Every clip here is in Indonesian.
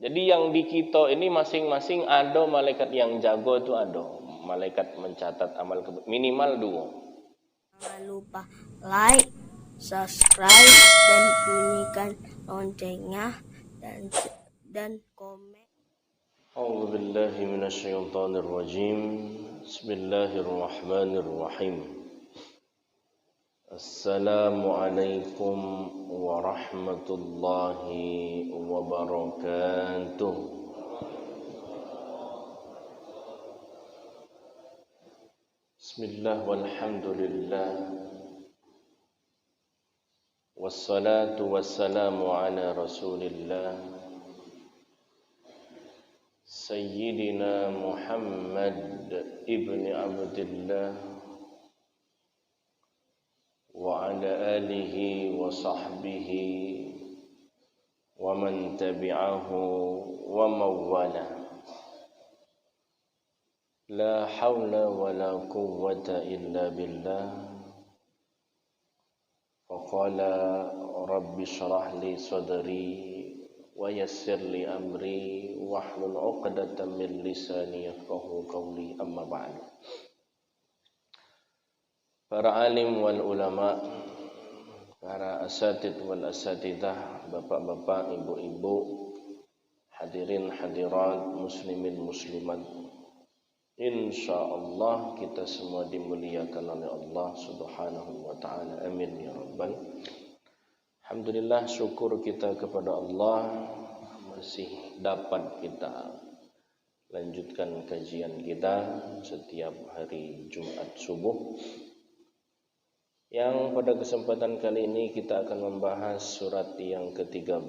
Jadi yang di kita ini masing-masing ada malaikat yang jago itu ada. Malaikat mencatat amal minimal 2. Jangan lupa like, subscribe, dan bunyikan loncengnya dan komen. A'udzu billahi minasyaitonir rajim. Bismillahirrahmanirrahim. Assalamualaikum warahmatullahi wabarakatuh. Bismillah walhamdulillah. Wassalatu wassalamu ala Rasulillah Sayyidina Muhammad ibn Abdullah wa ala alihi wa sahbihi wa man tabi'ahu wa mawala. La hawla wa la quwwata illa billah. Faqala rabbi shrah li sadri wa yassir li amri wahlul 'uqdatam min lisani yafqahu qawli, amma ba'du. Para alim wal ulama, para asatid wal asatidah, bapak-bapak, ibu-ibu, hadirin hadirat, muslimin muslimat, insyaallah kita semua dimuliakan oleh Allah Subhanahu wa taala. Amin ya rabbal. Alhamdulillah, syukur kita kepada Allah masih dapat kita lanjutkan kajian kita setiap hari Jumat subuh. Yang pada kesempatan kali ini kita akan membahas surat yang ke-13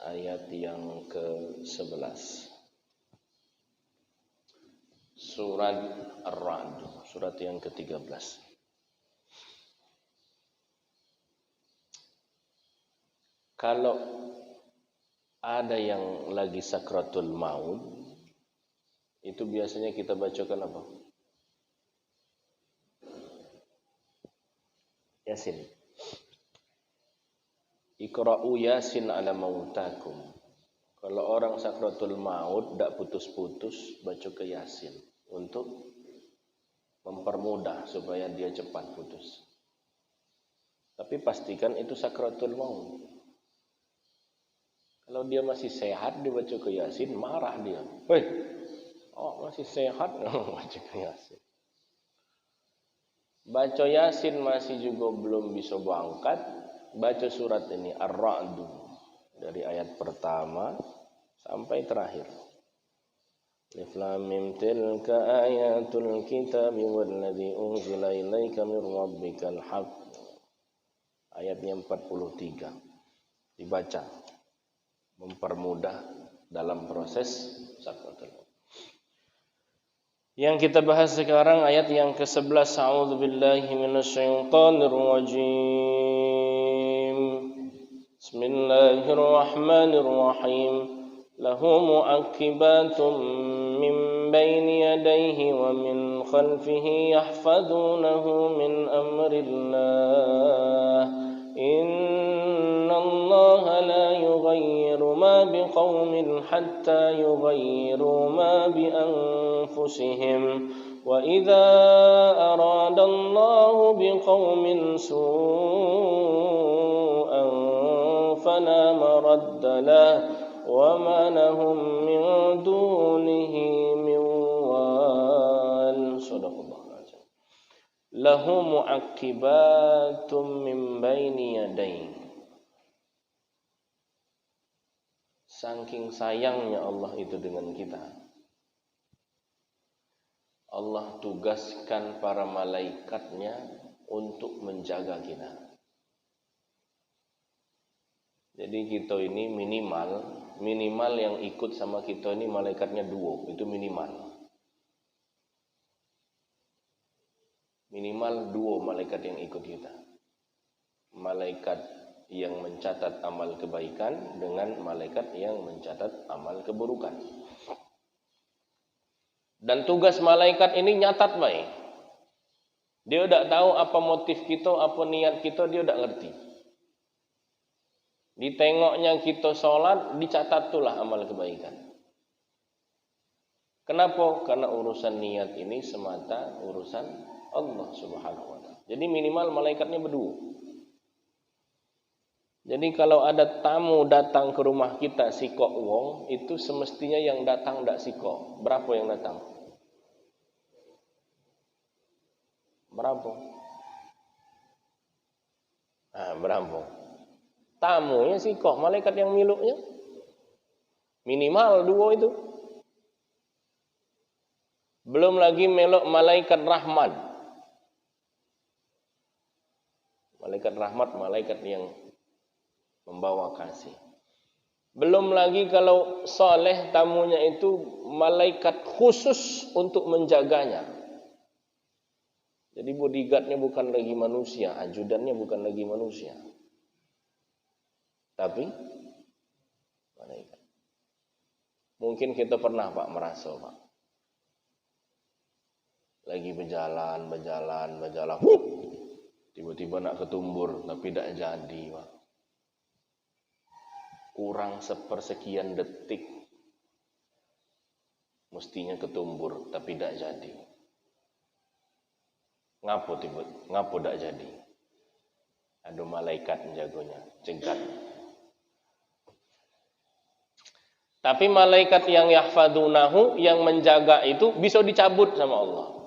ayat yang ke-11. Surat Ar-Ra'd, surat yang ke-13. Kalau ada yang lagi sakratul maut, itu biasanya kita bacakan apa? Yasin. Iqra'u Yasin ala mautakum. Kalau orang sakratul maut tidak putus-putus, baca ke Yasin untuk mempermudah supaya dia cepat putus. Tapi pastikan itu sakratul maut. Kalau dia masih sehat dibaca ke Yasin, marah dia. Weh, masih sehat baca ke Yasin. Baca Yasin masih juga belum bisa berangkat, baca surat ini Ar-Ra'd dari ayat pertama sampai terakhir. Alif Lam Mim tilka ayatul kitabi walladzi unzila ilaika mir rabbikal haqq. Ayatnya 43. Dibaca mempermudah dalam proses sakratul maut. Yang kita bahas sekarang ayat yang ke-11. A'udzubillahi minasyaitonir rajim. Bismillahirrahmanirrahim. Lahu mu'aqibatun min baini yadayhi wa min khalfihi yahfazunahu min amrillah. Innallaha la yughayyiru ma biqaumin hatta yughayyiru ma bi anfusihim wa idza aradallahu biqaumin su'an fala maradda lahu wa ma lahum min dunihi min wal. Shadaqallahu alazim. Lahu mu'aqibatum min baini yadayhi. Saking sayangnya Allah itu dengan kita, Allah tugaskan para malaikatnya untuk menjaga kita. Jadi kita ini minimal yang ikut sama kita ini malaikatnya 2, itu minimal. Minimal 2 malaikat yang ikut kita. Malaikat yang mencatat amal kebaikan dengan malaikat yang mencatat amal keburukan. Dan tugas malaikat ini nyatat baik. Dia tidak tahu apa motif kita, apa niat kita, dia tidak ngerti. Ditengoknya kita sholat, dicatat tulah amal kebaikan. Kenapa? Karena urusan niat ini semata urusan Allah Subhanahu wa ta'ala. Jadi minimal malaikatnya berdua. Jadi kalau ada tamu datang ke rumah kita sikok wong, itu semestinya yang datang ndak sikok. Berapa yang datang? Berapa? Berapa? Tamunya sikok, malaikat yang miluknya minimal 2 itu. Belum lagi melok malaikat rahmat. Malaikat rahmat, malaikat yang membawa kasih. Belum lagi kalau soleh tamunya itu malaikat khusus untuk menjaganya. Jadi bodyguardnya bukan lagi manusia, ajudannya bukan lagi manusia, tapi malaikat. Mungkin kita pernah Pak merasa Pak, lagi berjalan, tiba-tiba nak ketumbur tapi tidak jadi Pak. Kurang sepersekian detik mestinya ketumbur tapi tidak jadi. Ngapo tidak jadi? Ada malaikat menjaganya, cegat. Tapi malaikat yang yahfadunahu, yang menjaga itu bisa dicabut sama Allah.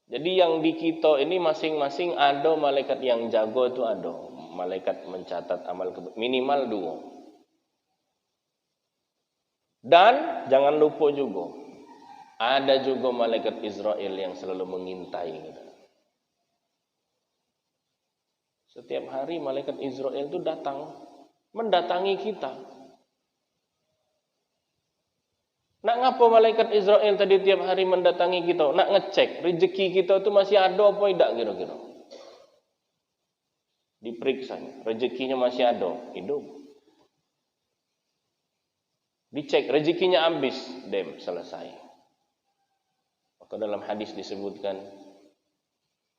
Jadi yang di kita ini masing-masing ada malaikat yang jago itu ada. Malaikat mencatat amal minimal 2. Dan jangan lupa juga, ada juga malaikat Israel yang selalu mengintai kita. Setiap hari malaikat Israel itu datang mendatangi kita. Nak ngapa malaikat Israel tadi tiap hari mendatangi kita? Nak ngecek rezeki kita itu masih ada apa tidak kira-kira. Diperiksanya, rezekinya masih ada, hidup. Dicek rezekinya habis, selesai. Maka dalam hadis disebutkan,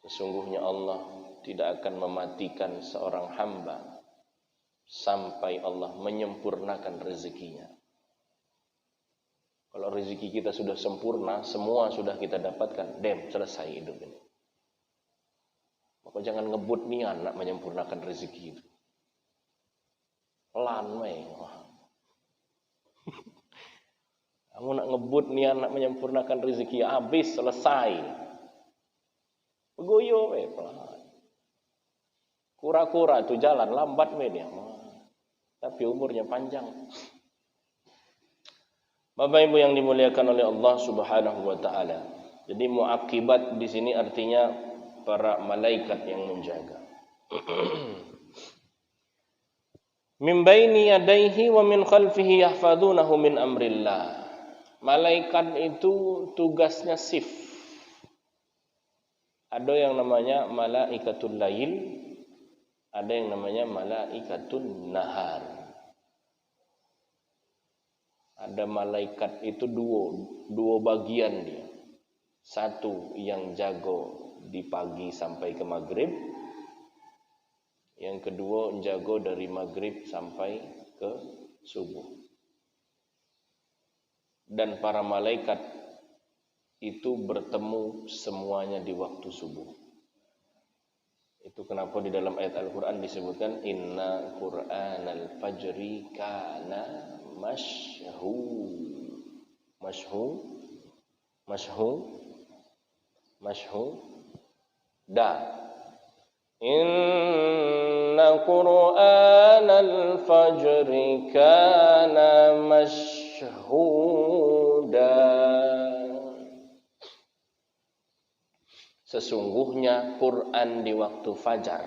sesungguhnya Allah tidak akan mematikan seorang hamba sampai Allah menyempurnakan rezekinya. Kalau rezeki kita sudah sempurna, semua sudah kita dapatkan, selesai hidup ini. Maka jangan ngebut niat nak menyempurnakan rezeki itu. Pelan meh. Kamu nak ngebut niat nak menyempurnakan rezeki, habis selesai. Begoyo pelan. Kura-kura itu jalan lambat dia. Tapi umurnya panjang. Bapak Ibu yang dimuliakan oleh Allah Subhanahu wa taala. Jadi muaqibat di sini artinya para malaikat yang menjaga. Min baini yadayhi wa min khalfihi yahfadunahu min amrillah. Malaikat itu tugasnya shift. Ada yang namanya malaikatul lail, ada yang namanya malaikatul nahar. Ada malaikat itu dua bagian dia. Satu yang jago di pagi sampai ke maghrib, yang kedua jago dari maghrib sampai ke subuh. Dan para malaikat itu bertemu semuanya di waktu subuh. Itu kenapa di dalam ayat Al-Quran disebutkan inna Qur'anal fajri kana mashhuda. Inna Qur'anal fajri kana mashhuda. Sesungguhnya Quran di waktu fajar.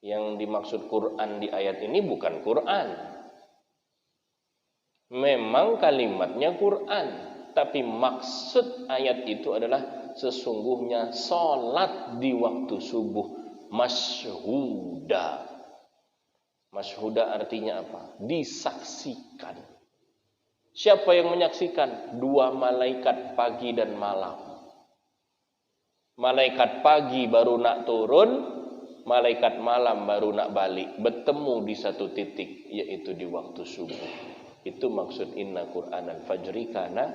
Yang dimaksud Quran di ayat ini bukan Quran. Memang kalimatnya Quran, tapi maksud ayat itu adalah sesungguhnya salat di waktu subuh masyhuda. Masyhuda artinya apa? Disaksikan. Siapa yang menyaksikan? 2 malaikat pagi dan malam. Malaikat pagi baru nak turun, malaikat malam baru nak balik, bertemu di satu titik, yaitu di waktu subuh. Itu maksud inna Qur'anal fajri kana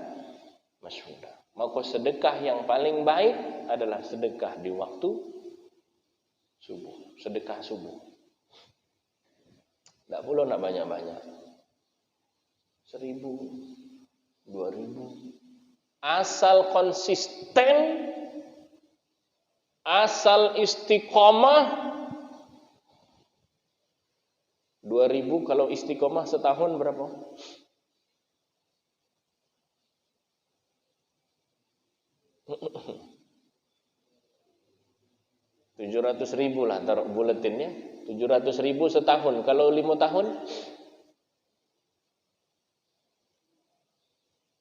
masyhuda. Maka sedekah yang paling baik adalah sedekah di waktu subuh, sedekah subuh. Tak perlu nak banyak-banyak. 1.000, 2.000. Asal konsisten, asal istiqomah. 2.000 kalau istiqomah setahun berapa? 700.000 lah taruh buletinnya. 700.000 setahun. Kalau 5 tahun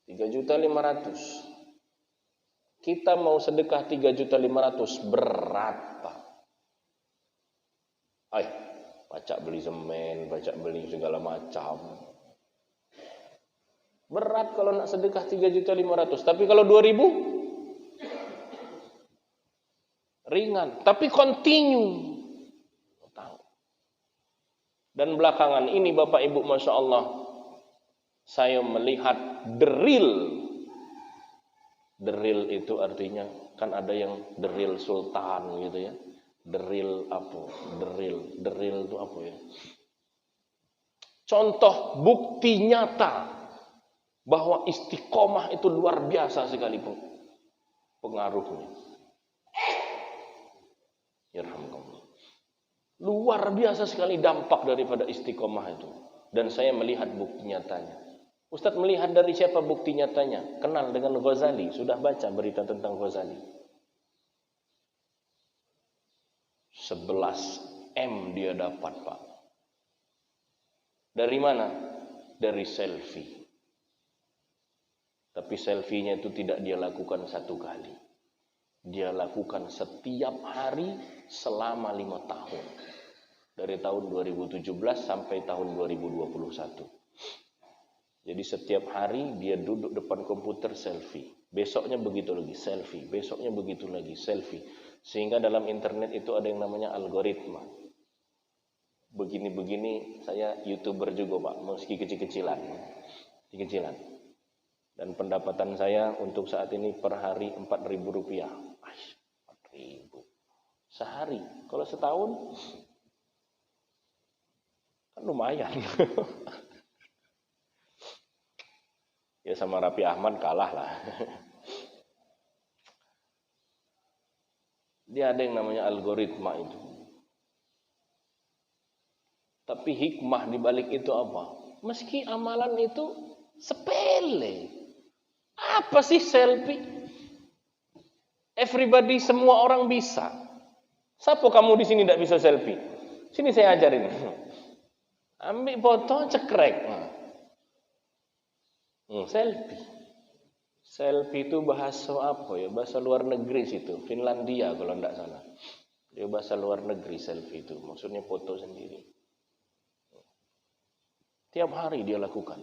3.500.000. Kita mau sedekah 3.500.000 berat, Pak. Pacak beli semen, pacak beli segala macam. Berat kalau nak sedekah 3.500.000. Tapi kalau 2.000 ringan, tapi continue. Dan belakangan ini Bapak Ibu, Masya Allah, saya melihat deril. Deril itu artinya, kan ada yang deril sultan gitu ya. Deril apa? Deril itu apa ya? Contoh bukti nyata bahwa istiqomah itu luar biasa sekali pengaruhnya. Yarhamkallah. Luar biasa sekali dampak daripada istiqomah itu. Dan saya melihat bukti nyatanya. Ustadz melihat dari siapa bukti nyatanya? Kenal dengan Ghazali. Sudah baca berita tentang Ghazali. 11 M dia dapat, Pak. Dari mana? Dari selfie. Tapi selfie-nya itu tidak dia lakukan satu kali. Dia lakukan setiap hari selama 5 tahun. Dari tahun 2017 sampai tahun 2021. Jadi setiap hari dia duduk depan komputer selfie. Besoknya begitu lagi selfie. Besoknya begitu lagi selfie. Sehingga dalam internet itu ada yang namanya algoritma. Begini-begini saya YouTuber juga, Pak. Meski kecil-kecilan. Kecil-kecilan. Dan pendapatan saya untuk saat ini per hari Rp4.000. 4.000 sehari. Kalau setahun kan lumayan. Ya sama Raffi Ahmad kalah lah. Dia ada yang namanya algoritma itu. Tapi hikmah di balik itu apa? Meski amalan itu sepele. Apa sih selfie? Everybody, semua orang bisa. Siapa kamu di sini tidak bisa selfie? Sini saya ajarin. Ambil foto, cekrek. Selfie. Selfie itu bahasa apa ya? Bahasa luar negeri situ. Finlandia kalau tidak salah. Dia bahasa luar negeri selfie itu. Maksudnya foto sendiri. Tiap hari dia lakukan.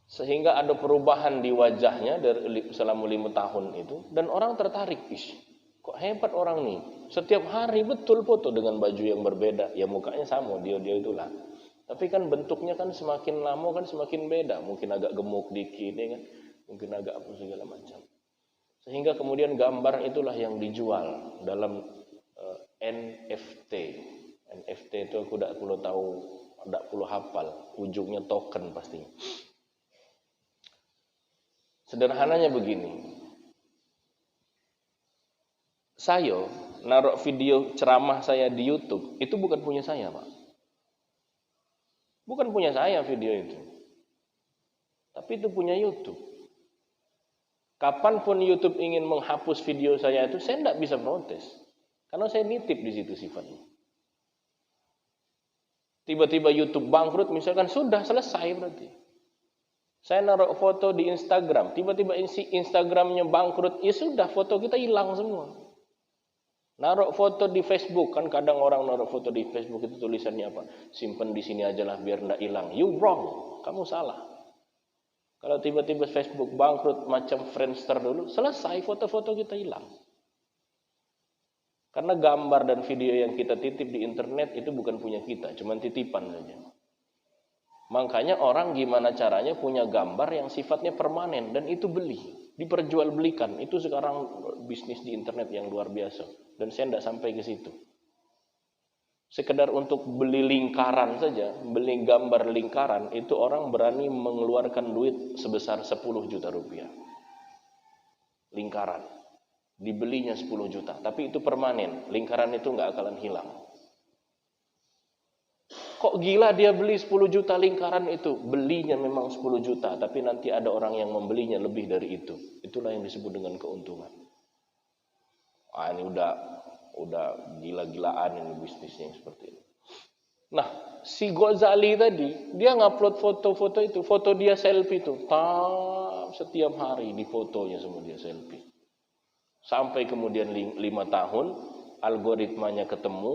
Sehingga ada perubahan di wajahnya dari selama 5 tahun itu. Dan orang tertarik. Kok hebat orang nih. Setiap hari betul foto dengan baju yang berbeda. Ya mukanya sama, dia itulah. Tapi kan bentuknya kan semakin lama kan semakin beda. Mungkin agak gemuk dikit ya kan. Mungkin agak apa segala macam. Sehingga kemudian gambar itulah yang dijual dalam NFT. NFT itu aku tidak perlu tahu, tidak perlu hafal. Ujungnya token pastinya. Sederhananya begini. Saya naruh video ceramah saya di YouTube, itu bukan punya saya, Pak. Bukan punya saya video itu. Tapi itu punya YouTube. Kapanpun YouTube ingin menghapus video saya itu, saya tidak bisa protes. Karena saya nitip di situ sifatnya. Tiba-tiba YouTube bangkrut, misalkan sudah selesai berarti. Saya naruh foto di Instagram, tiba-tiba Instagramnya bangkrut, ya sudah foto kita hilang semua. Naruh foto di Facebook, kan kadang orang naruh foto di Facebook itu tulisannya apa? Simpen di sini aja lah biar tidak hilang. You wrong, kamu salah. Kalau tiba-tiba Facebook bangkrut macam Friendster dulu, selesai foto-foto kita hilang. Karena gambar dan video yang kita titip di internet itu bukan punya kita, cuma titipan saja. Makanya orang gimana caranya punya gambar yang sifatnya permanen dan itu beli, diperjualbelikan. Itu sekarang bisnis di internet yang luar biasa. Dan saya tidak sampai ke situ. Sekedar untuk beli lingkaran saja, beli gambar lingkaran, itu orang berani mengeluarkan duit sebesar 10 juta rupiah. Lingkaran. Dibelinya 10 juta, tapi itu permanen. Lingkaran itu nggak akan hilang. Kok gila dia beli 10 juta lingkaran itu? Belinya memang 10 juta, tapi nanti ada orang yang membelinya lebih dari itu. Itulah yang disebut dengan keuntungan. Ini udah gila-gilaan ini bisnisnya yang seperti ini. Nah, si Ghazali tadi, dia ngupload foto-foto itu, foto dia selfie itu. Setiap hari di fotonya semua dia selfie. Sampai kemudian 5 tahun, algoritmanya ketemu,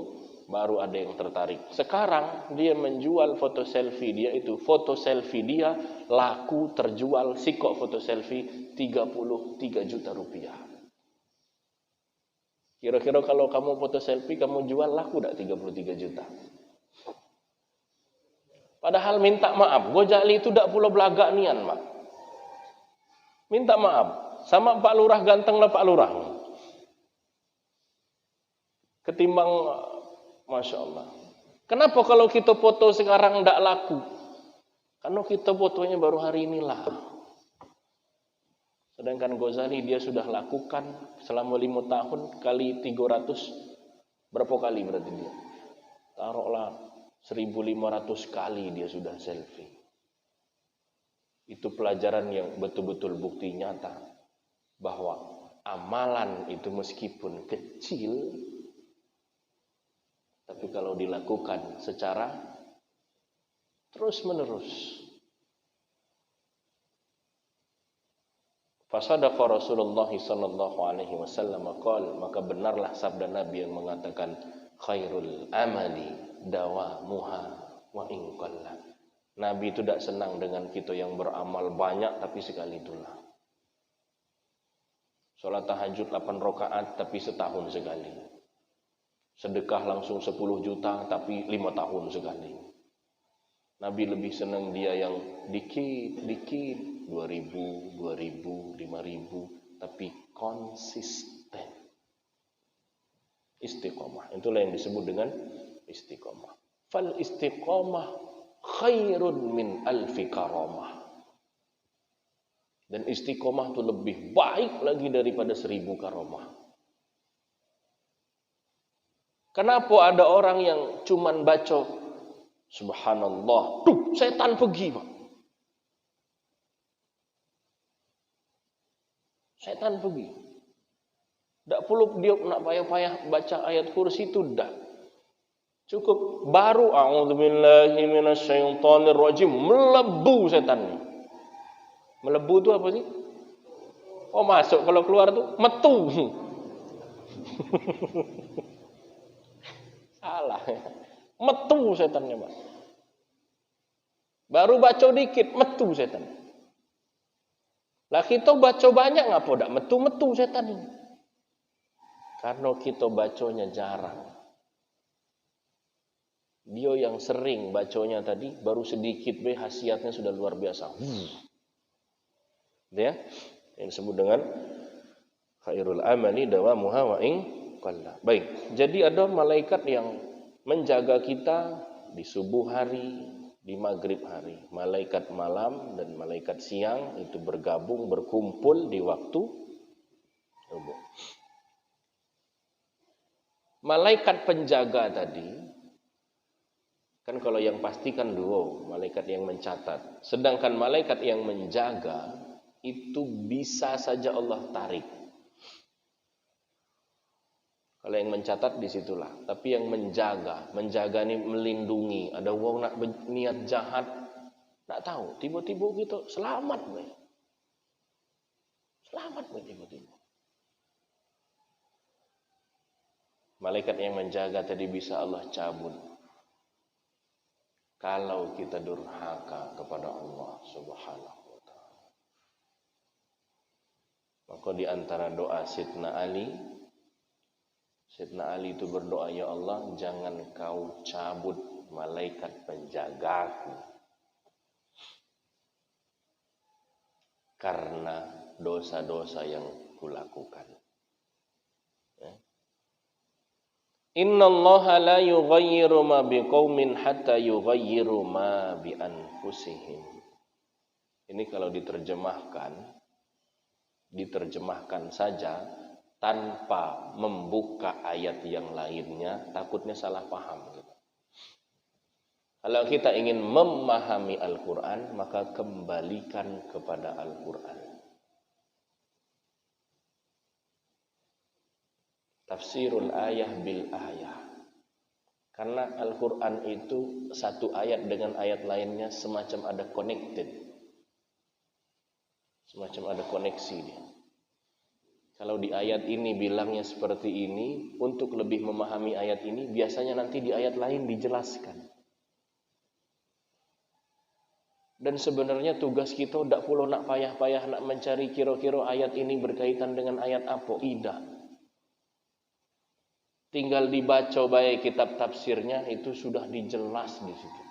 baru ada yang tertarik. Sekarang dia menjual foto selfie dia itu, foto selfie dia laku terjual sikok foto selfie 33 juta rupiah. Kira-kira kalau kamu foto selfie, kamu jual laku tidak 33 juta? Padahal minta maaf, Ghazali itu tidak pula belagak nian, Mak. Minta maaf. Sama Pak Lurah ganteng lah Pak Lurah. Ketimbang, Masya Allah. Kenapa kalau kita foto sekarang tidak laku? Karena kita fotonya baru hari inilah. Sedangkan Ghazali dia sudah lakukan selama 5 tahun kali 300. Berapa kali berarti dia? Taruhlah 1.500 kali dia sudah selfie. Itu pelajaran yang betul-betul bukti nyata. Bahwa amalan itu meskipun kecil, tapi kalau dilakukan secara terus-menerus. Fasadaqa Rasulullah sallallahu alaihi wasallam qala, maka benarlah sabda Nabi yang mengatakan khairul amali dawamuha wa in qalla. Nabi itu tidak senang dengan kita yang beramal banyak tapi sekali itulah. Sholat tahajud 8 rakaat tapi setahun sekali. Sedekah langsung 10 juta tapi 5 tahun sekali. Nabi lebih senang dia yang dikit-dikit, 2.000, 5.000, tapi konsisten. Istiqomah. Itulah yang disebut dengan istiqomah. Fal istiqomah khairun min alfi karamah. Dan istiqomah itu lebih baik lagi daripada 1000 karomah. Kenapa ada orang yang cuman baca subhanallah, setan pergi, Pak. Setan pergi. Tak perlu dia nak payah-payah baca ayat kursi itu dah. Cukup baru a'udzubillahi minasyaitonirrajim, melebu setannya. Melebu itu apa sih? Oh, masuk, kalau keluar tuh metu. Salah. Metu setannya, Pak. Baru baca dikit, metu setan. Lah kita baca banyak ngapa ndak metu-metu setan ini? Karena kita bacanya jarang. Dia yang sering bacanya tadi baru sedikit khasiatnya sudah luar biasa. Ya, yang disebut dengan khairul amali dawamuha wa in qalla. Baik, jadi ada malaikat yang menjaga kita di subuh hari, di maghrib hari. Malaikat malam dan malaikat siang itu bergabung, berkumpul di waktu subuh. Malaikat penjaga tadi, kan kalau yang pasti kan dua, malaikat yang mencatat. Sedangkan malaikat yang menjaga itu bisa saja Allah tarik. Kalau yang mencatat disitulah. Tapi yang menjaga ini melindungi. Ada orang nak niat jahat, tak tahu. Tiba-tiba gitu selamat, selamat tiba-tiba. Malaikat yang menjaga tadi bisa Allah cabut. Kalau kita durhaka kepada Allah Subhanahu. Maka di antara doa Sidna Ali, Sayyidina Ali itu berdoa, ya Allah, jangan kau cabut malaikat penjagaku karena dosa-dosa yang kulakukan. Innallaha la yughayyiru ma biqaumin hatta yughayyiru ma bi anfusihim. Ini kalau diterjemahkan saja tanpa membuka ayat yang lainnya, takutnya salah paham. Kalau kita ingin memahami Al-Quran, maka kembalikan kepada Al-Quran. Tafsirul ayah bil ayah. Karena Al-Quran itu satu ayat dengan ayat lainnya semacam ada connected. Semacam ada koneksi dia. Kalau di ayat ini bilangnya seperti ini, untuk lebih memahami ayat ini, biasanya nanti di ayat lain dijelaskan. Dan sebenarnya tugas kita tidak perlu nak payah-payah nak mencari kira-kira ayat ini berkaitan dengan ayat apa. Tidak. Tinggal dibaca baik kitab tafsirnya, itu sudah dijelas di situ.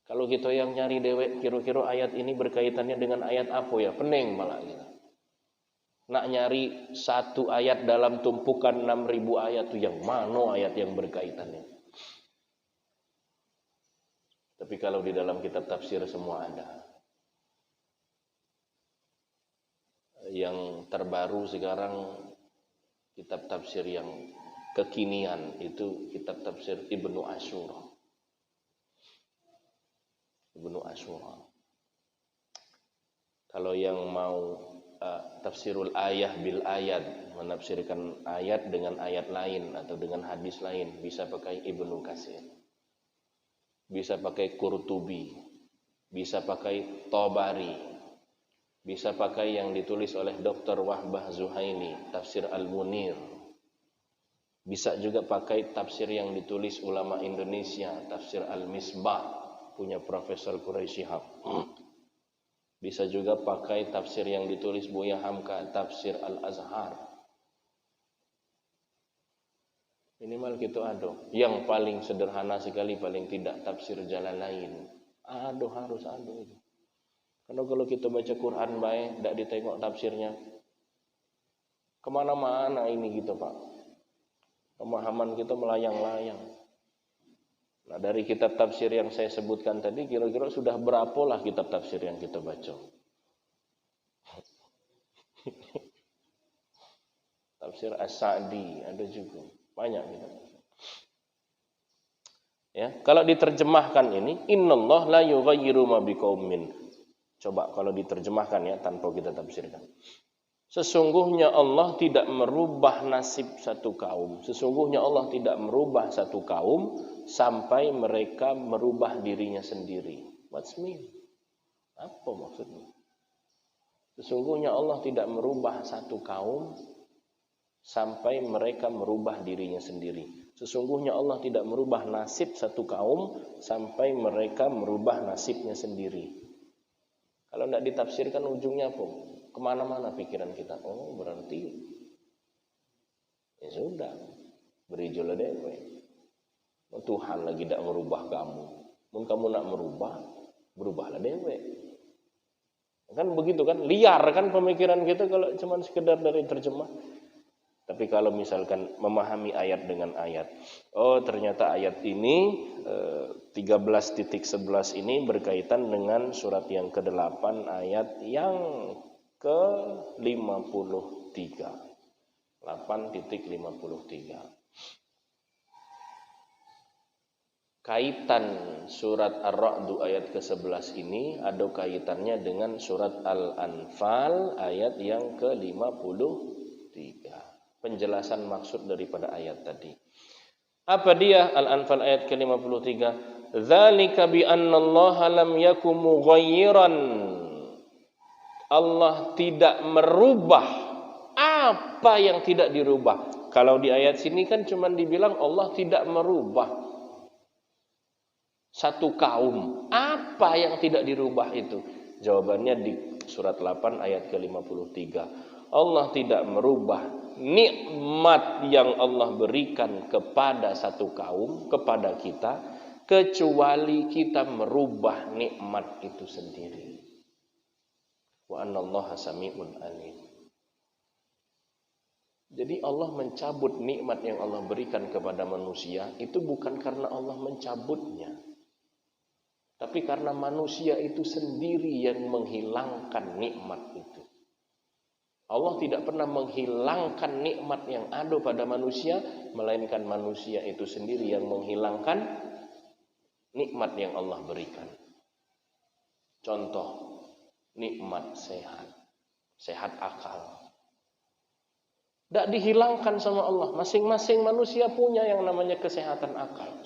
Kalau kita yang nyari dewek kira-kira ayat ini berkaitannya dengan ayat apa ya, pening malah kita. Nak nyari satu ayat dalam tumpukan 6.000 ayat itu yang mana ayat yang berkaitannya. Tapi kalau di dalam kitab tafsir semua ada. Yang terbaru sekarang kitab tafsir yang kekinian itu kitab tafsir Ibnu Asyura. Ibnu Asyura. Kalau yang mau tafsirul ayah bil ayat, menafsirkan ayat dengan ayat lain atau dengan hadis lain, bisa pakai Ibnu Katsir, bisa pakai Qurtubi, bisa pakai Tabari, bisa pakai yang ditulis oleh Dr. Wahbah Zuhaili, tafsir Al-Munir, bisa juga pakai tafsir yang ditulis ulama Indonesia, tafsir Al-Misbah punya Profesor Quraisy Shihab. Bisa juga pakai tafsir yang ditulis Buya Hamka, tafsir Al-Azhar. Minimal gitu ada. Yang paling sederhana sekali, paling tidak tafsir Jalalain. Harus ada itu. Karena kalau kita baca Quran baik, tidak ditengok tafsirnya, kemana-mana ini gitu Pak. Pemahaman kita melayang-layang. Nah, dari kitab tafsir yang saya sebutkan tadi, kira-kira sudah berapa lah kitab tafsir yang kita baca? Tafsir As-Sa'di ada juga, banyak gitu. Ya, kalau diterjemahkan ini, innallaha la yughayyiru ma biqaumin. Coba kalau diterjemahkan ya tanpa kita tafsirkan. Sesungguhnya Allah tidak merubah nasib satu kaum. Sesungguhnya Allah tidak merubah satu kaum sampai mereka merubah dirinya sendiri. What's mean? Apa maksudnya? Sesungguhnya Allah tidak merubah satu kaum sampai mereka merubah dirinya sendiri. Sesungguhnya Allah tidak merubah nasib satu kaum sampai mereka merubah nasibnya sendiri. Kalau tidak ditafsirkan ujungnya apa? Kemana-mana pikiran kita. Oh, berarti ya sudah, berijolah dewe. Tuhan lagi tidak merubah kamu. Mun kamu nak merubah, berubahlah dewe. Kan begitu kan, liar kan pemikiran kita kalau cuma sekedar dari terjemah. Tapi kalau misalkan memahami ayat dengan ayat, oh ternyata ayat ini 13.11 ini berkaitan dengan surat yang ke-8 ayat yang ke-53. 8.53. Kaitan surat Ar-Ra'd ayat ke-11 ini ada kaitannya dengan surat Al-Anfal ayat yang ke-53. Penjelasan maksud daripada ayat tadi. Apa dia Al-Anfal ayat ke-53? Dzalika bi annallaha lam yakum mughayyiran. Allah tidak merubah apa yang tidak dirubah. Kalau di ayat sini kan cuma dibilang Allah tidak merubah satu kaum. Apa yang tidak dirubah itu? Jawabannya di surat 8 ayat ke-53. Allah tidak merubah nikmat yang Allah berikan kepada satu kaum, kepada kita, kecuali kita merubah nikmat itu sendiri. Wa anallaha sami'un alim. Jadi Allah mencabut nikmat yang Allah berikan kepada manusia itu bukan karena Allah mencabutnya, tapi karena manusia itu sendiri yang menghilangkan nikmat itu. Allah tidak pernah menghilangkan nikmat yang ada pada manusia, melainkan manusia itu sendiri yang menghilangkan nikmat yang Allah berikan. Contoh, nikmat sehat akal. Tidak dihilangkan sama Allah. Masing-masing manusia punya yang namanya kesehatan akal.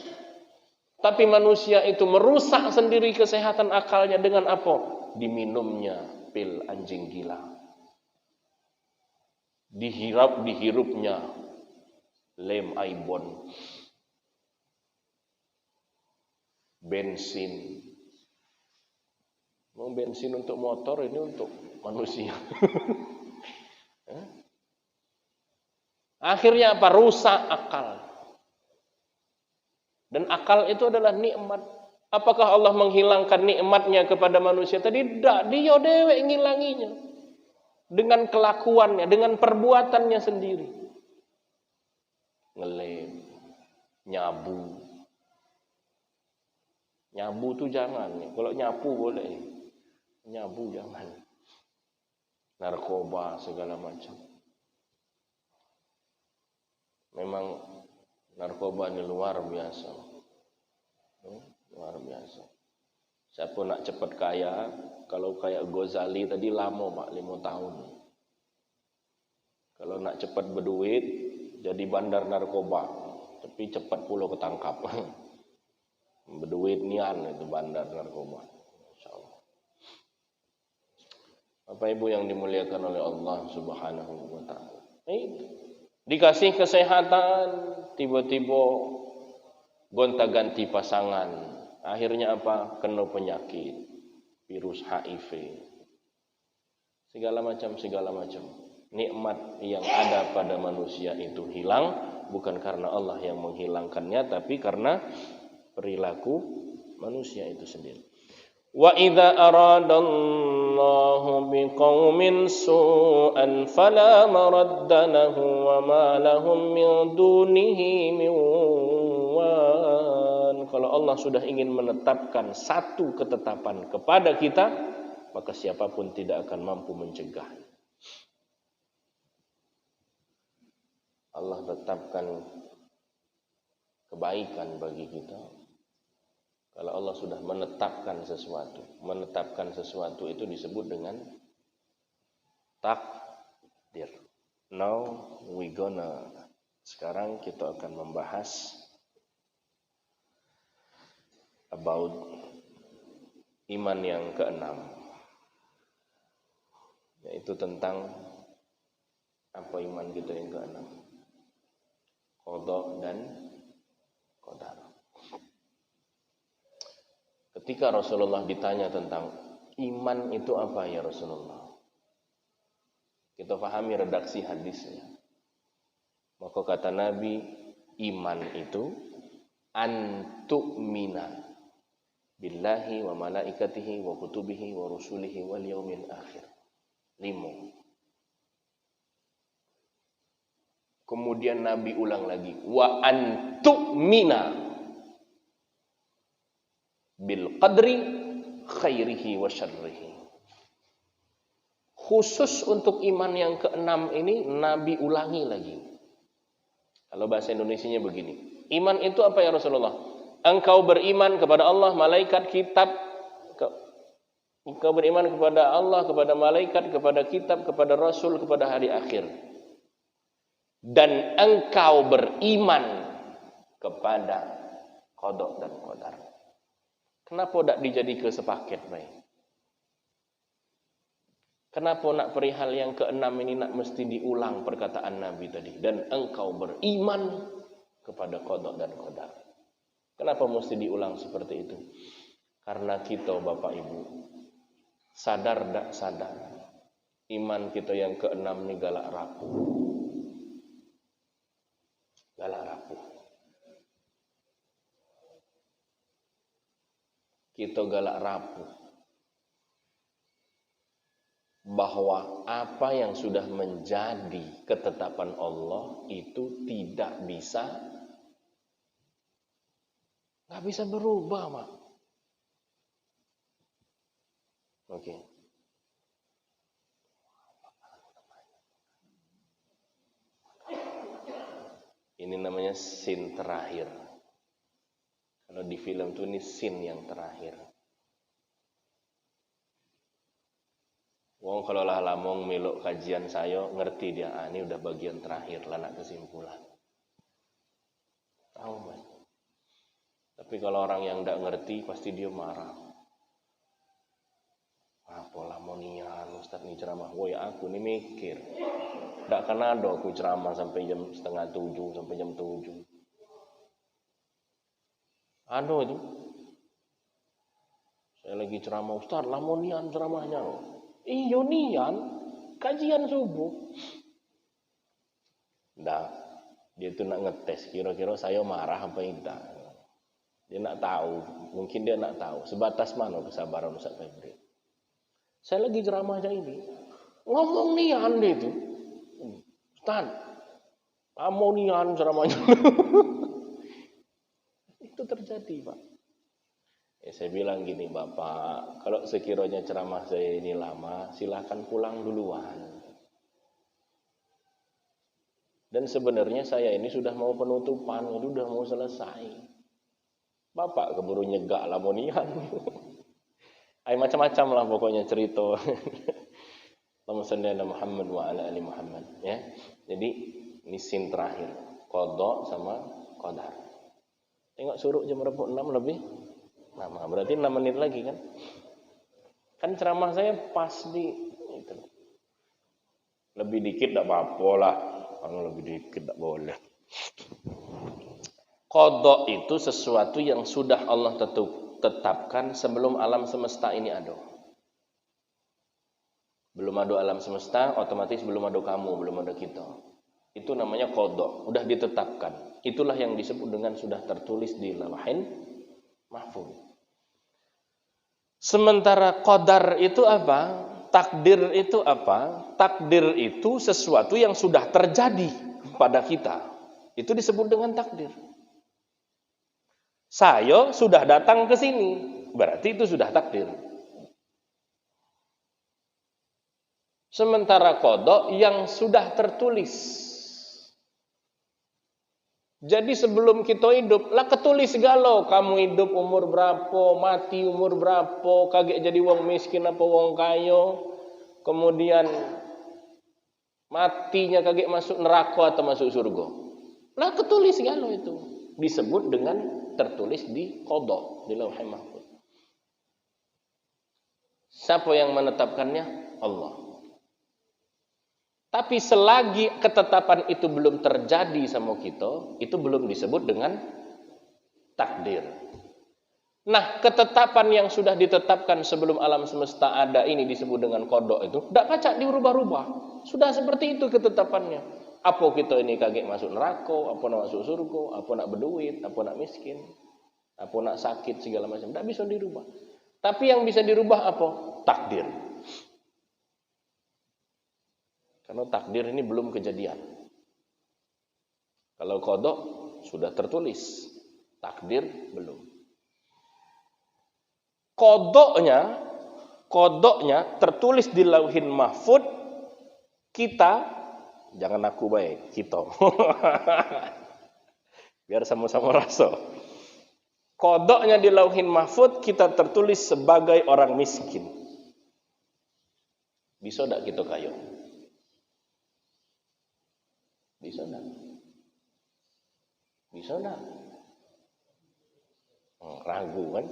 Tapi manusia itu merusak sendiri kesehatan akalnya dengan apa? Diminumnya pil anjing gila. Dihirupnya lem aibon. Bensin. Mau bensin untuk motor, ini untuk manusia. Akhirnya apa? Rusak akal. Dan akal itu adalah nikmat. Apakah Allah menghilangkan nikmatnya kepada manusia tadi? Tidak, dia dewe ngilanginya. Dengan kelakuannya, dengan perbuatannya sendiri. Ngelem, nyabu. Nyabu tuh jangan. Kalau nyapu boleh. Nyabu jangan. Narkoba segala macam. Memang narkoba ini luar biasa. Luar biasa. Siapa nak cepat kaya, kalau kayak Ghazali tadi lama Pak, 5 tahun. Kalau nak cepat berduit, jadi bandar narkoba. Tapi cepat pula ketangkap. Berduit nian itu bandar narkoba. Insyaallah. Bapak Ibu yang dimuliakan oleh Allah Subhanahu wa taala. Dikasih kesehatan, tiba-tiba gonta-ganti pasangan. Akhirnya apa? Kena penyakit, virus HIV. Segala macam. Nikmat yang ada pada manusia itu hilang, bukan karena Allah yang menghilangkannya, tapi karena perilaku manusia itu sendiri. Wa idza aradallahu biqaumin su'an fala maradda lahu wa ma lahum min dunihi min wan. Kalau Allah sudah ingin menetapkan satu ketetapan kepada kita, maka siapapun tidak akan mampu mencegah. Allah tetapkan kebaikan bagi kita. Kalau Allah sudah menetapkan sesuatu itu disebut dengan takdir. Now sekarang kita akan membahas about iman yang keenam, yaitu tentang apa iman kita yang keenam, qada dan qadar. Ketika Rasulullah ditanya tentang iman itu apa ya Rasulullah, kita pahami redaksi hadisnya. Maka kata Nabi, iman itu antu'mina billahi wa malaikatihi wa kutubihi wa rusulihi wal yaumil akhir. 5. Kemudian Nabi ulang lagi, wa antu'mina bil qadri khairihi wa syarrihi. Khusus untuk iman yang keenam ini Nabi ulangi lagi. Kalau bahasa Indonesianya begini, iman itu apa ya Rasulullah? Engkau beriman kepada Allah, malaikat, kitab. Engkau beriman kepada Allah, kepada malaikat, kepada kitab, kepada Rasul, kepada hari akhir. Dan engkau beriman kepada qada dan qadar. Kenapa tidak dijadikan sepaket, baik? Kenapa nak perihal yang keenam ini nak mesti diulang perkataan Nabi tadi? Dan engkau beriman kepada qada dan qadar. Kenapa mesti diulang seperti itu? Karena kita Bapak Ibu sadar tak sadar, iman kita yang keenam ini galak rapuh. kita galak rapuh bahwa apa yang sudah menjadi ketetapan Allah itu nggak bisa berubah, Mak. Oke. Ini namanya scene terakhir. Kalau di film tuh ini scene yang terakhir. Wong kalau lah lamong melok kajian saya ngerti dia, ini udah bagian terakhir lah nak kesimpulan. Tahu Mas. Tapi kalau orang yang enggak ngerti pasti dia marah. Apa lamonian Ustaz nih ceramah, woi aku nih mikir. Enggak akan ada aku ceramah sampai jam 6:30 sampai jam 7. Ada itu. Saya lagi ceramah, Ustaz lamonian ceramahnya loh. Iyo nian, kajian subuh. Nah, dia tuh nak ngetes kira-kira saya marah apa tidak. Dia nak tahu, mungkin dia nak tahu sebatas mana kesabaran Ustaz Febri. Saya lagi ceramah aja ini, ngomong nian dia itu, Ustaz, kamu nian ceramahnya. Itu terjadi, Pak. Saya bilang gini, Bapak, kalau sekiranya ceramah saya ini lama, silakan pulang duluan. Dan sebenarnya saya ini sudah mau penutupan, sudah mau selesai. Bapak keburu nyegak lamonian. Ay macam-macam lah pokoknya cerita. Allahumma shalli ala Muhammad wa ala ali Muhammad, ya. Jadi ini scene terakhir, qada sama qadar. Tengok suruh jam berapa? 6 lebih. Lama, berarti 6 menit lagi kan? Kan ceramah saya pas di itu. Lebih dikit enggak apa-apa lah. Kalau lebih dikit enggak boleh. Qada itu sesuatu yang sudah Allah tetapkan sebelum alam semesta ini ada. Belum ada alam semesta, otomatis belum ada kamu, belum ada kita. Itu namanya qada, udah ditetapkan. Itulah yang disebut dengan sudah tertulis di Lauhin Mahfuz. Sementara qadar itu apa? Takdir itu apa? Takdir itu sesuatu yang sudah terjadi pada kita. Itu disebut dengan takdir. Saya sudah datang ke sini, berarti itu sudah takdir. Sementara qada yang sudah tertulis. Jadi sebelum kita hidup, lah ketulis galau kamu hidup umur berapa, mati umur berapa, kaget jadi wong miskin apa wong kaya, kemudian matinya kaget masuk neraka atau masuk surga. Lah ketulis galau itu, disebut dengan tertulis di qada, di Lauhul Mahfuz. Siapa yang menetapkannya? Allah. Tapi selagi ketetapan itu belum terjadi sama kita, itu belum disebut dengan takdir. Nah, ketetapan yang sudah ditetapkan sebelum alam semesta ada ini disebut dengan qada itu, tidak pacak dirubah-rubah. Sudah seperti itu ketetapannya. Apa kita ini kaget masuk neraka, apa nak masuk surga, apa nak berduit, apa nak miskin, apa nak sakit, segala macam. Tidak bisa dirubah. Tapi yang bisa dirubah apa? Takdir. Karena takdir ini belum kejadian. Kalau qada sudah tertulis, takdir belum. Qadanya tertulis di Lauhin Mahfuz, kita, jangan aku baik, kita. Biar sama-sama rasa. Qadanya di Lauhin Mahfuz kita tertulis sebagai orang miskin. Bisa enggak kita kaya? Bisa enggak? Bisa enggak? Ragu kan?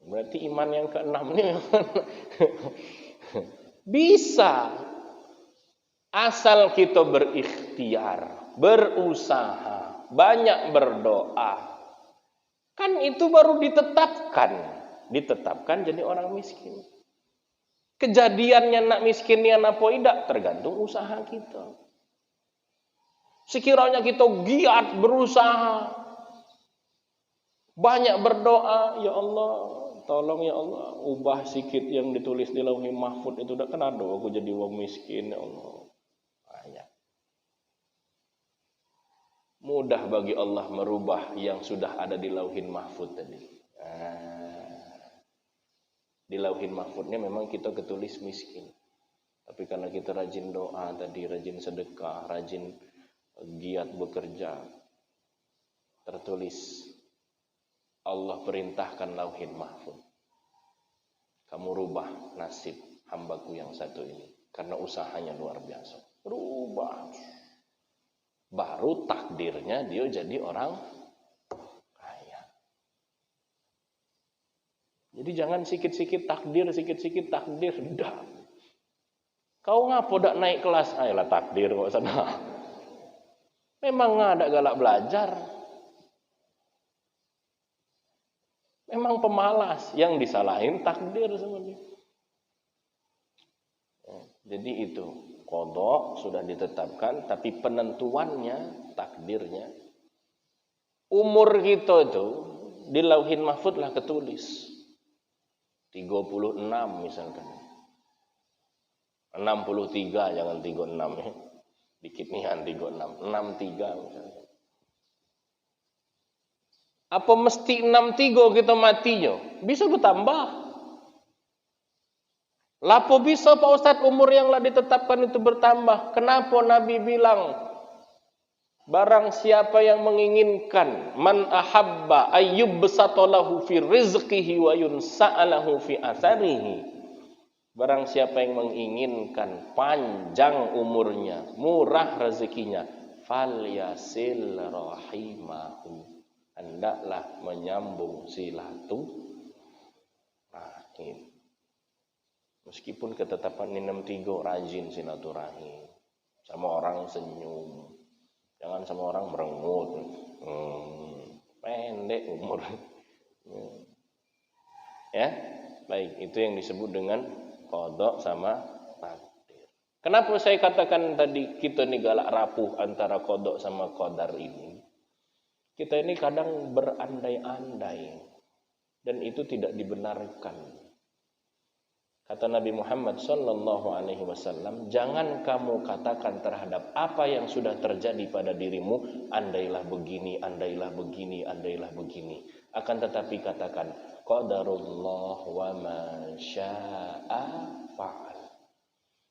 Berarti iman yang ke-6 ini bisa. Asal kita berikhtiar, berusaha, banyak berdoa. Kan itu baru ditetapkan. Ditetapkan jadi orang miskin. Kejadiannya nak miskinnya apa tidak tergantung usaha kita. Sekiranya kita giat berusaha, banyak berdoa, ya Allah, tolong ya Allah, ubah sikit yang ditulis di Lauhul Mahfuz itu, udah kan aduh aku jadi wong miskin ya Allah. Ya. Mudah bagi Allah merubah yang sudah ada di Lauhul Mahfuz tadi. Di Lauhul Mahfuznya memang kita ketulis miskin. Tapi karena kita rajin doa tadi, rajin sedekah, rajin giat bekerja, tertulis Allah perintahkan Lauhul Mahfuz. Kamu rubah nasib hambaku yang satu ini. Karena usahanya luar biasa. Rubah. Baru takdirnya dia jadi orang kaya. Jadi jangan sikit-sikit takdir. Dah. Kau ngapa dak naik kelas? Ayolah takdir kok sana. Memang ada galak belajar. Memang pemalas, yang disalahin takdir semuanya. Jadi itu qada sudah ditetapkan, tapi penentuannya, takdirnya, umur kita itu di Lauhul Mahfuz lah ketulis 36 misalkan, 63 jangan 36 ya, dikit nihan 36, 63 misalkan. Apa mesti 63 kita matinya? Bisa bertambah. Lapo bisa Pak Ustadz umur yang lah ditetapkan itu bertambah? Kenapa Nabi bilang barang siapa yang menginginkan man ahabba ayyub besatolahu fi rizqihi wa yunsa'alahu fi atharihi. Barang siapa yang menginginkan panjang umurnya, murah rezekinya, falyasil rahimahu. Hendaklah menyambung silaturahim. Meskipun ketetapan 63 rajin silaturahim. Sama orang senyum. Jangan sama orang merengut. Pendek umur. Ya, baik, itu yang disebut dengan qada sama takdir. Kenapa saya katakan tadi kita nih galak rapuh antara qada sama qadar ini? Kita ini kadang berandai-andai dan itu tidak dibenarkan. Kata Nabi Muhammad sallallahu alaihi wasallam, jangan kamu katakan terhadap apa yang sudah terjadi pada dirimu, andailah begini, andailah begini, andailah begini. Akan tetapi katakan qadarullah wa ma syaa fa'al.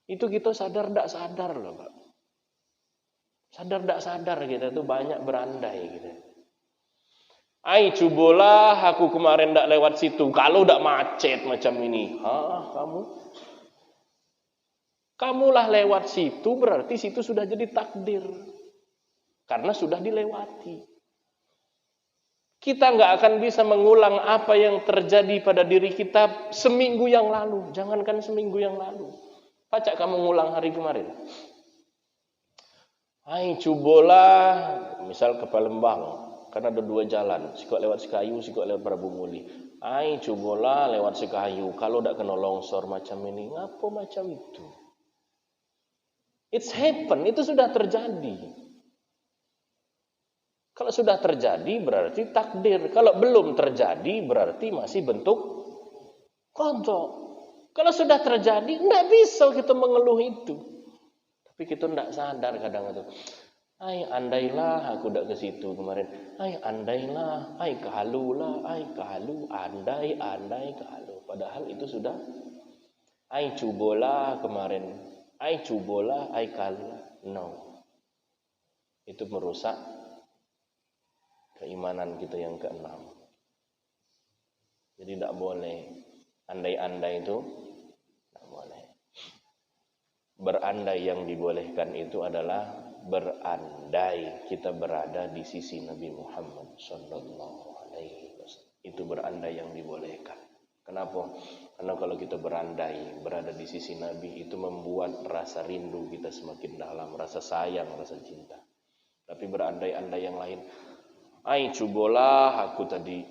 Itu kita sadar tidak sadar loh, Pak. Sadar tidak sadar kita tuh banyak berandai gitu. Ai cubolah aku kemarin ndak lewat situ. Kalau ndak macet macam ini. Kamulah lewat situ, berarti situ sudah jadi takdir. Karena sudah dilewati. Kita nggak akan bisa mengulang apa yang terjadi pada diri kita seminggu yang lalu. Jangankan seminggu yang lalu. Pacak kamu ngulang hari kemarin. Ai cubolah misal ke Palembang. Karena ada 2 jalan, sikok lewat Sekayu, sikok lewat Prabu Muli. Ai cubolah lewat Sekayu, kalau tidak kena longsor macam ini, ngapa macam itu? It's happen, itu sudah terjadi. Kalau sudah terjadi berarti takdir. Kalau belum terjadi berarti masih bentuk qada. Kalau sudah terjadi, tidak bisa kita mengeluh itu. Tapi kita tidak sadar kadang-kadang. Ai andailah aku dak ke situ kemarin. Ai andailah, ai kahalulah, ai kahalu, andai kahalu. Padahal itu sudah ai cubolah kemarin. Ai cubolah, ai kahalulah. No. Itu merusak keimanan kita yang keenam. Jadi tidak boleh andai-andai itu tidak boleh. Berandai yang dibolehkan itu adalah berandai kita berada di sisi Nabi Muhammad sallallahu alaihi wasallam. Itu berandai yang dibolehkan. Kenapa? Karena kalau kita berandai berada di sisi Nabi itu membuat rasa rindu kita semakin dalam, rasa sayang, rasa cinta. Tapi berandai-andai yang lain, ai cubolah aku tadi,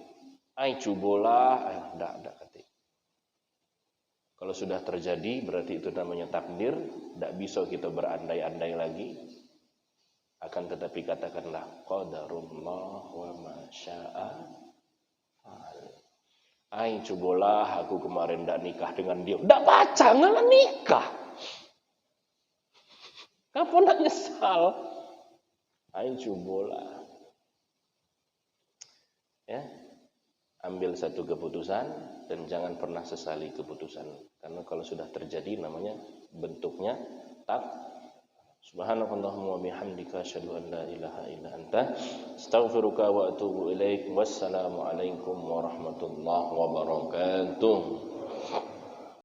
ai cubolah, enggak kata. Kalau sudah terjadi berarti itu namanya takdir, tidak bisa kita berandai-andai lagi. Akan tetapi katakanlah qadarullah wa ma syaa fa'al. Aing cobalah aku kemarin ndak nikah dengan dia. Ndak pacaran nikah. Kapan nak nyesal? Aing cobalah. Ya. Ambil satu keputusan dan jangan pernah sesali keputusan. Karena kalau sudah terjadi namanya bentuknya tak. Subhanakallahumma wa bihamdika asyhadu an la ilaha illa anta astaghfiruka wa atubu ilaik. Wassalamu alaikum warahmatullahi wabarakatuh.